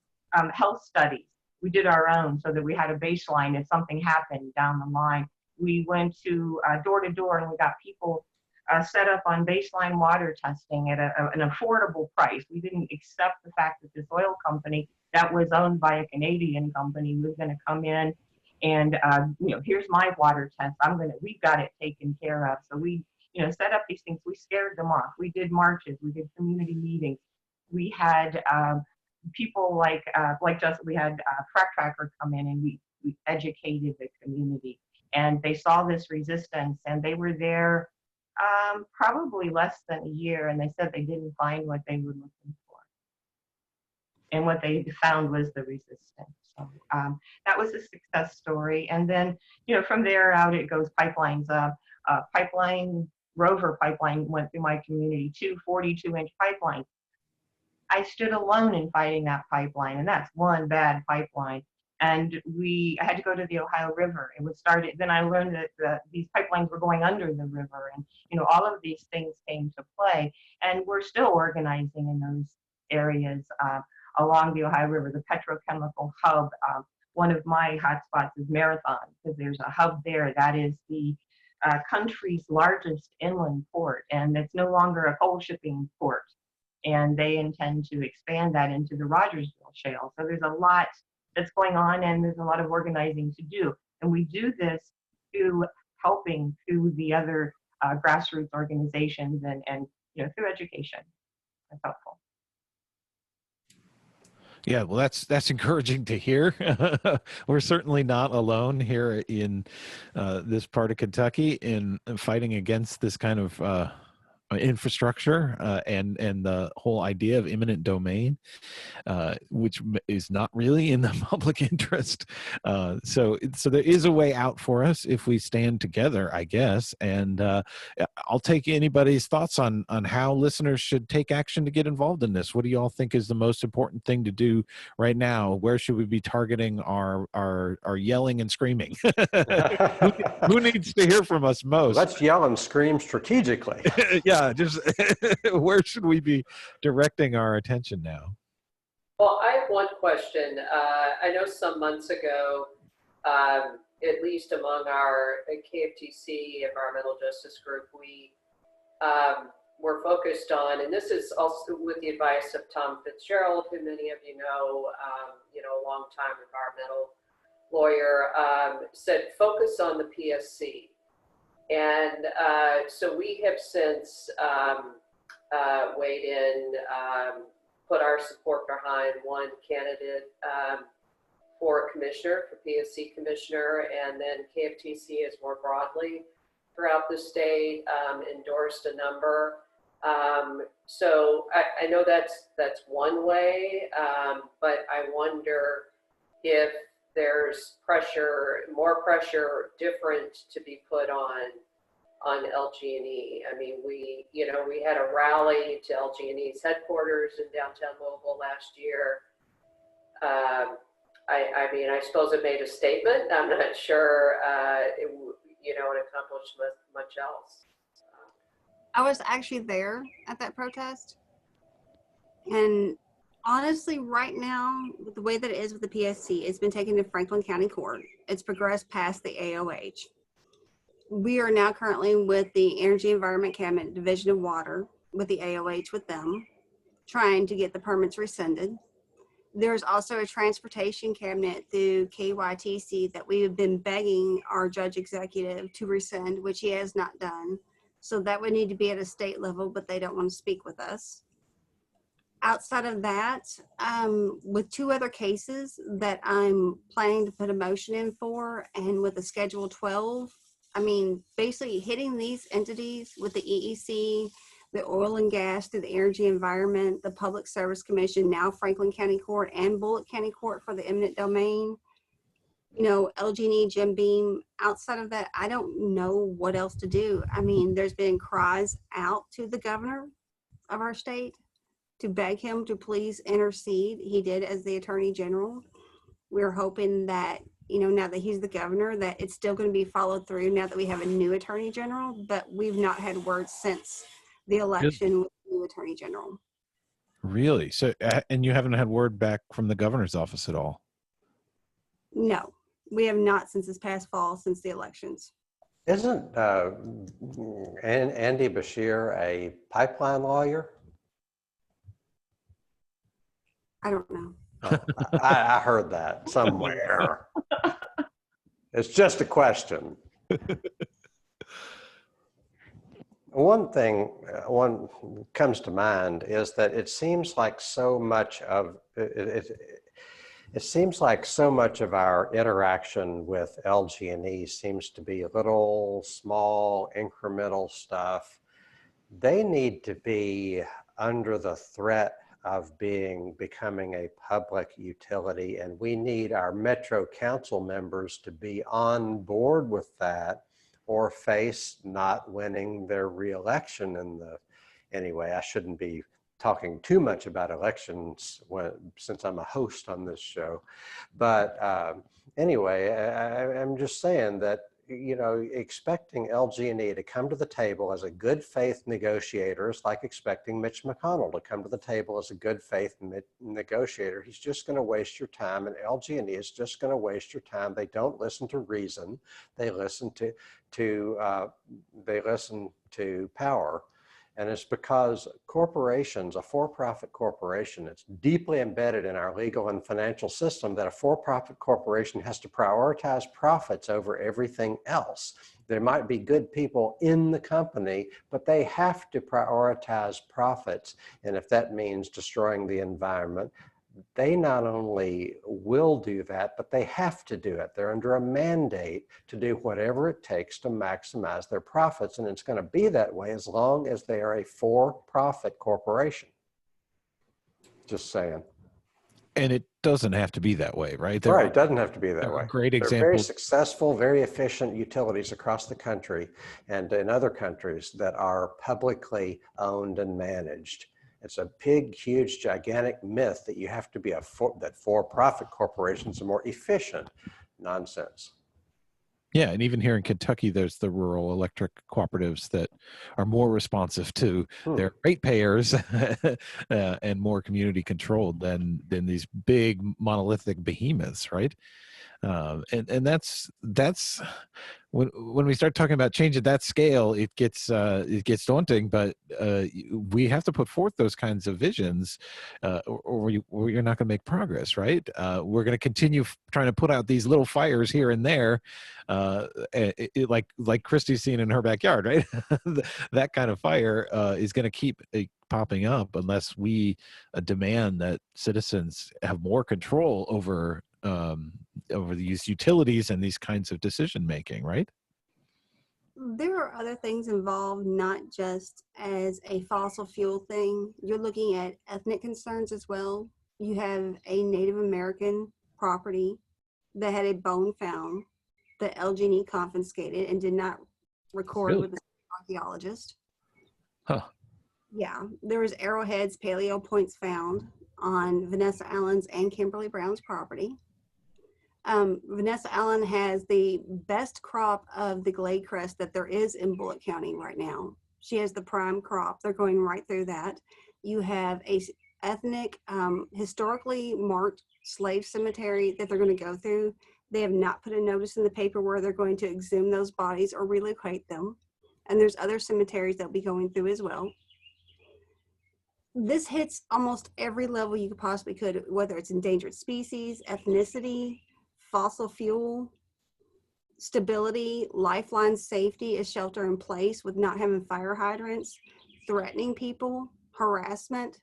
health studies. We did our own so that we had a baseline if something happened down the line. We went to door to door, and we got people set up on baseline water testing at an affordable price. We didn't accept the fact that this oil company that was owned by a Canadian company was going to come in and, here's my water test. We've got it taken care of. So we, set up these things. We scared them off. We did marches. We did community meetings. We had people like Justin. We had Frack Tracker come in, and we educated the community. And they saw this resistance, and they were there probably less than a year, and they said they didn't find what they were looking for. And what they found was the resistance. So that was a success story. And then, from there out, it goes pipelines. Rover pipeline went through my community, 2 42-inch pipelines. I stood alone in fighting that pipeline, and that's one bad pipeline. And I had to go to the Ohio River. It was started. Then I learned that these pipelines were going under the river, and all of these things came to play. And we're still organizing in those areas along the Ohio River, the petrochemical hub. One of my hotspots is Marathon, because there's a hub there that is the country's largest inland port, and it's no longer a coal shipping port. And they intend to expand that into the Rogersville Shale. So there's a lot that's going on, and there's a lot of organizing to do. And we do this through helping through the other grassroots organizations and through education. That's helpful. Yeah, well, that's encouraging to hear. We're certainly not alone here in this part of Kentucky in fighting against this kind of infrastructure and the whole idea of eminent domain, which is not really in the public interest. So there is a way out for us if we stand together, I guess. And I'll take anybody's thoughts on how listeners should take action to get involved in this. What do you all think is the most important thing to do right now? Where should we be targeting our yelling and screaming? Who needs to hear from us most? Let's yell and scream strategically. Yeah, just where should we be directing our attention now? Well, I have one question. I know some months ago, at least among our KFTC Environmental Justice Group, we were focused on, and this is also with the advice of Tom Fitzgerald, who many of you know, a longtime environmental lawyer, said focus on the PSC. And so we have since weighed in, put our support behind one candidate for commissioner, for PSC commissioner, and then KFTC has more broadly throughout the state endorsed a number. So I know that's one way, but I wonder if there's more pressure different to be put on LG&E. I mean, we had a rally to LG&E's headquarters in downtown Louisville last year. I mean, I suppose it made a statement. I'm not sure, it accomplished much else. I was actually there at that protest. And honestly, right now, with the way that it is with the PSC, it's been taken to Franklin County Court. It's progressed past the AOH. We are now currently with the Energy Environment Cabinet Division of Water, with the AOH with them, trying to get the permits rescinded. There's also a transportation cabinet through KYTC that we have been begging our judge executive to rescind, which he has not done. So that would need to be at a state level, but they don't want to speak with us. Outside of that, with two other cases that I'm planning to put a motion in for, and with the Schedule 12, I mean, basically hitting these entities with the EEC, the oil and gas through the Energy Environment, the Public Service Commission, now Franklin County Court and Bullitt County Court for the eminent domain, LG&E, Jim Beam. Outside of that, I don't know what else to do. I mean, there's been cries out to the governor of our state to beg him to please intercede. He did as the Attorney General. We're hoping that, now that he's the governor, that it's still going to be followed through now that we have a new Attorney General, but we've not had word since the election with the new Attorney General. Really? So, and you haven't had word back from the governor's office at all? No, we have not since this past fall, since the elections. Isn't Andy Bashir a pipeline lawyer? I don't know. Oh, I heard that somewhere. It's just a question. One thing comes to mind is that it seems like so much of it seems like so much of our interaction with LG&E seems to be little, small, incremental stuff. They need to be under the threat of becoming a public utility, and we need our Metro Council members to be on board with that or face not winning their reelection anyway. I shouldn't be talking too much about elections since I'm a host on this show, but anyway, I'm just saying that expecting LG&E to come to the table as a good faith negotiator is like expecting Mitch McConnell to come to the table as a good faith negotiator. He's just going to waste your time, and LG&E is just going to waste your time. They don't listen to reason. They listen to power. And it's because corporations, a for-profit corporation, it's deeply embedded in our legal and financial system that a for-profit corporation has to prioritize profits over everything else. There might be good people in the company, but they have to prioritize profits. And if that means destroying the environment, they not only will do that, but they have to do it. They're under a mandate to do whatever it takes to maximize their profits. And it's going to be that way as long as they are a for-profit corporation. Just saying. And it doesn't have to be that way, right? Right, it doesn't have to be that way. Great They're example. very successful, very efficient utilities across the country and in other countries that are publicly owned and managed. It's a big, huge, gigantic myth that you have to be that for-profit corporations are more efficient. Nonsense. Yeah, and even here in Kentucky, there's the rural electric cooperatives that are more responsive to their ratepayers and more community controlled than these big monolithic behemoths, right? And that's when we start talking about change at that scale, it gets daunting. But we have to put forth those kinds of visions, or you're not going to make progress, right? We're going to continue trying to put out these little fires here and there, like Christy's seen in her backyard, right? That kind of fire is going to keep popping up unless we demand that citizens have more control over these utilities and these kinds of decision making, right? There are other things involved, not just as a fossil fuel thing. You're looking at ethnic concerns as well. You have a Native American property that had a bone found that LG&E confiscated and did not record with the archaeologist. Huh. Yeah, there was arrowheads, paleo points found on Vanessa Allen's and Kimberly Brown's property. Vanessa Allen has the best crop of the glade crest that there is in Bullitt County right now. She has the prime crop. They're going right through that. You have a ethnic, historically marked slave cemetery that they're going to go through. They have not put a notice in the paper where they're going to exhume those bodies or relocate them. And there's other cemeteries they'll be going through as well. This hits almost every level you possibly could, whether it's endangered species, ethnicity, fossil fuel, stability, lifeline safety, a shelter in place with not having fire hydrants, threatening people, harassment.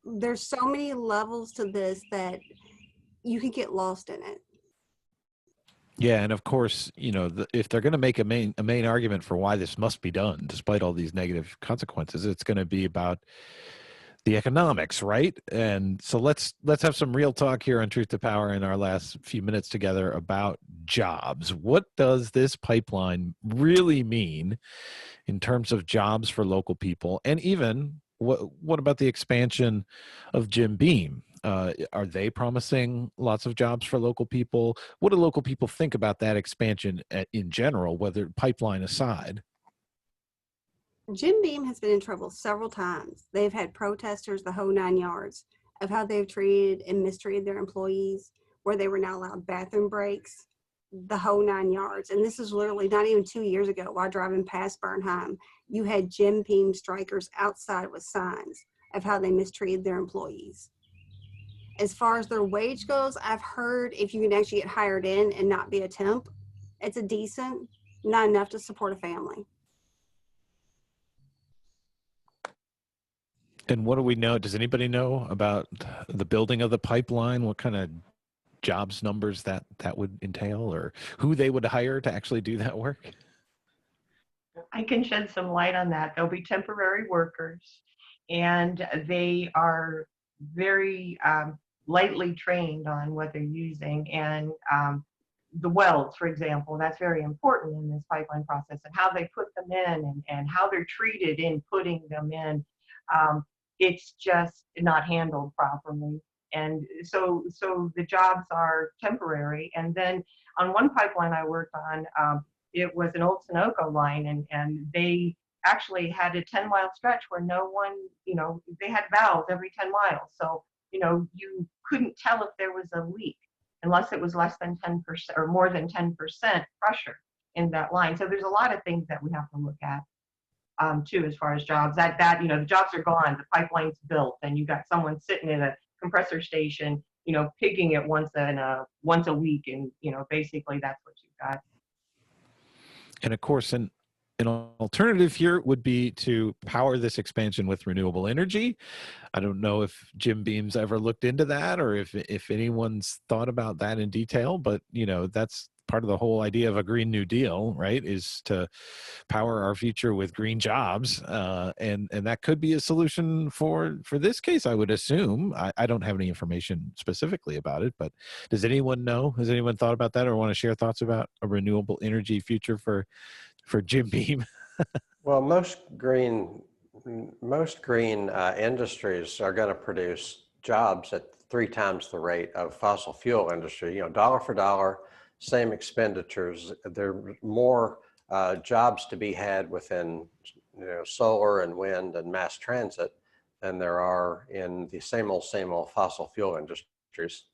There's so many levels to this that you could get lost in it. Yeah, and of course, if they're going to make a main argument for why this must be done, despite all these negative consequences, it's going to be about the economics, right? And so let's have some real talk here on Truth to Power in our last few minutes together about jobs. What does this pipeline really mean in terms of jobs for local people? And even what about the expansion of Jim Beam? Are they promising lots of jobs for local people? What do local people think about that expansion in general, whether pipeline aside? Jim Beam has been in trouble several times. They've had protesters, the whole 9 yards, of how they've treated and mistreated their employees, where they were not allowed bathroom breaks, the whole 9 yards. And this is literally not even 2 years ago while driving past Bernheim. You had Jim Beam strikers outside with signs of how they mistreated their employees. As far as their wage goes, I've heard if you can actually get hired in and not be a temp, it's a decent, not enough to support a family. And what do we know? Does anybody know about the building of the pipeline? What kind of jobs numbers that would entail, or who they would hire to actually do that work? I can shed some light on that. They'll be temporary workers, and they are very lightly trained on what they're using. And the welds, for example, that's very important in this pipeline process, and how they put them in and how they're treated in putting them in. It's just not handled properly. And so the jobs are temporary. And then on one pipeline I worked on, it was an old Sunoco line, and they actually had a 10-mile stretch where no one, they had valves every 10 miles. So, you couldn't tell if there was a leak unless it was less than 10% or more than 10% pressure in that line. So there's a lot of things that we have to look at. Too, as far as jobs, that the jobs are gone, the pipeline's built, and you got someone sitting at a compressor station, pigging it once a week, and basically that's what you've got. And of course, in An alternative here would be to power this expansion with renewable energy. I don't know if Jim Beam's ever looked into that, or if anyone's thought about that in detail, but that's part of the whole idea of a Green New Deal, right? Is to power our future with green jobs, and that could be a solution for this case, I would assume. I don't have any information specifically about it, but does anyone know? Has anyone thought about that, or want to share thoughts about a renewable energy future for Jim Beam? Well, most green industries are going to produce jobs at 3 times the rate of fossil fuel industry. Dollar for dollar, same expenditures. There are more jobs to be had within solar and wind and mass transit than there are in the same old fossil fuel industries.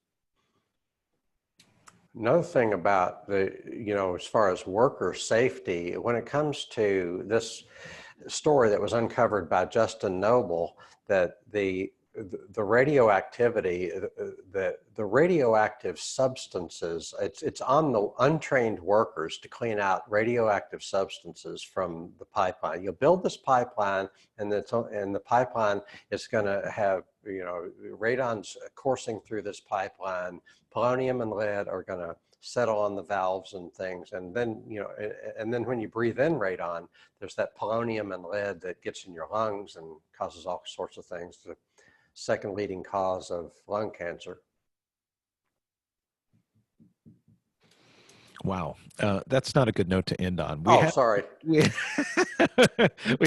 Another thing about as far as worker safety, when it comes to this story that was uncovered by Justin Noble, that the radioactivity, the radioactive substances, it's on the untrained workers to clean out radioactive substances from the pipeline. You build this pipeline, and the pipeline is going to have radons coursing through this pipeline. Polonium and lead are going to settle on the valves and things, and then when you breathe in radon, there's that polonium and lead that gets in your lungs and causes all sorts of things. The second leading cause of lung cancer. Wow, that's not a good note to end on. Sorry. We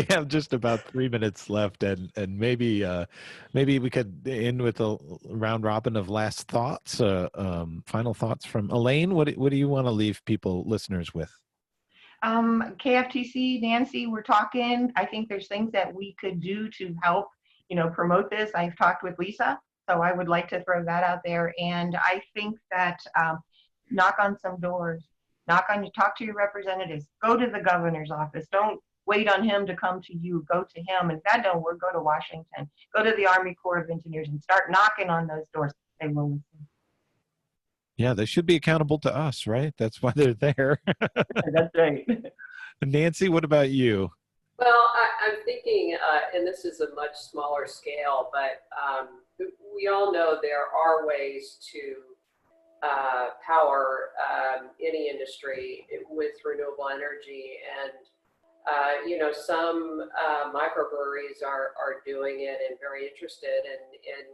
have just about 3 minutes left, and maybe we could end with a round robin of last thoughts, final thoughts from Elaine. What do you want to leave listeners with? KFTC, Nancy, we're talking. I think there's things that we could do to help, promote this. I've talked with Lisa, so I would like to throw that out there. And I think that knock on some doors, talk to your representatives, go to the governor's office. Don't wait on him to come to you, go to him. And if that don't work, go to Washington, go to the Army Corps of Engineers and start knocking on those doors. They will listen. Yeah, they should be accountable to us, right? That's why they're there. That's right. Nancy, what about you? Well, I'm thinking, and this is a much smaller scale, but we all know there are ways to power any industry with renewable energy, and some microbreweries are doing it and very interested, and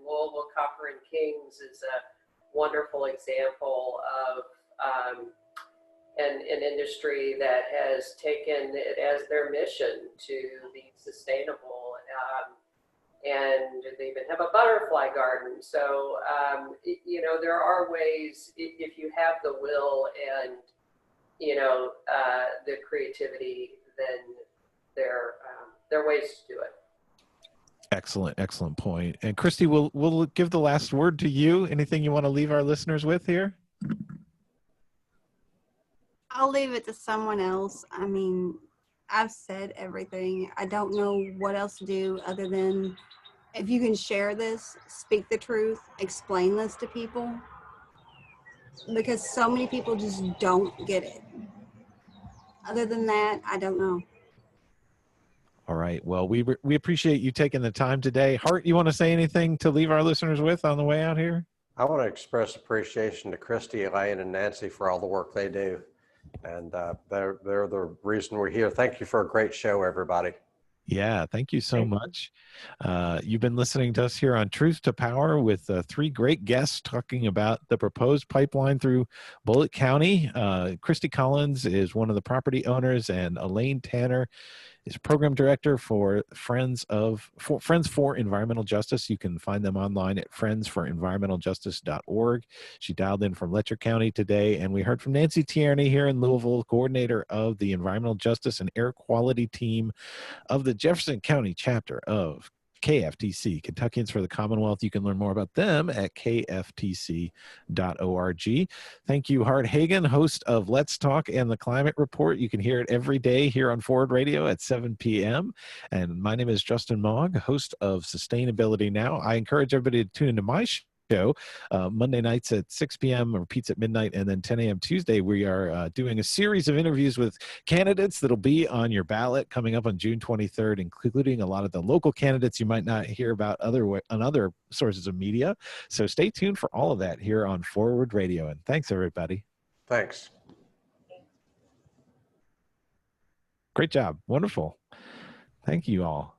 Louisville Copper and Kings is a wonderful example of an industry that has taken it as their mission to be sustainable, and they even have a butterfly garden. So, there are ways, if you have the will and, the creativity, then there are ways to do it. Excellent point. And Christy, we'll give the last word to you. Anything you want to leave our listeners with here? I'll leave it to someone else. I mean, I've said everything. I don't know what else to do other than, if you can share this, speak the truth, explain this to people, because so many people just don't get it. Other than that, I don't know. All right. Well, we appreciate you taking the time today. Hart, you want to say anything to leave our listeners with on the way out here? I want to express appreciation to Christy, Elaine, and Nancy for all the work they do. And they're the reason we're here. Thank you for a great show, everybody. Yeah, thank you so much. You've been listening to us here on Truth to Power with 3 great guests talking about the proposed pipeline through Bullitt County. Christy Collins is one of the property owners, and Elaine Tanner is program director for Friends for Environmental Justice. You can find them online at friendsforenvironmentaljustice.org. She dialed in from Letcher County today, and we heard from Nancy Tierny here in Louisville, coordinator of the Environmental Justice and Air Quality Team of the Jefferson County chapter of KFTC, Kentuckians for the Commonwealth. You can learn more about them at kftc.org. Thank you, Hart Hagan, host of Let's Talk and the Climate Report. You can hear it every day here on Forward Radio at 7 p.m. And my name is Justin Mogg, host of Sustainability Now. I encourage everybody to tune into my show. Monday nights at 6 p.m. repeats at midnight, and then 10 a.m. Tuesday, we are doing a series of interviews with candidates that'll be on your ballot coming up on June 23rd, including a lot of the local candidates you might not hear about on other sources of media. So stay tuned for all of that here on Forward Radio. And thanks, everybody. Thanks. Great job. Wonderful. Thank you all.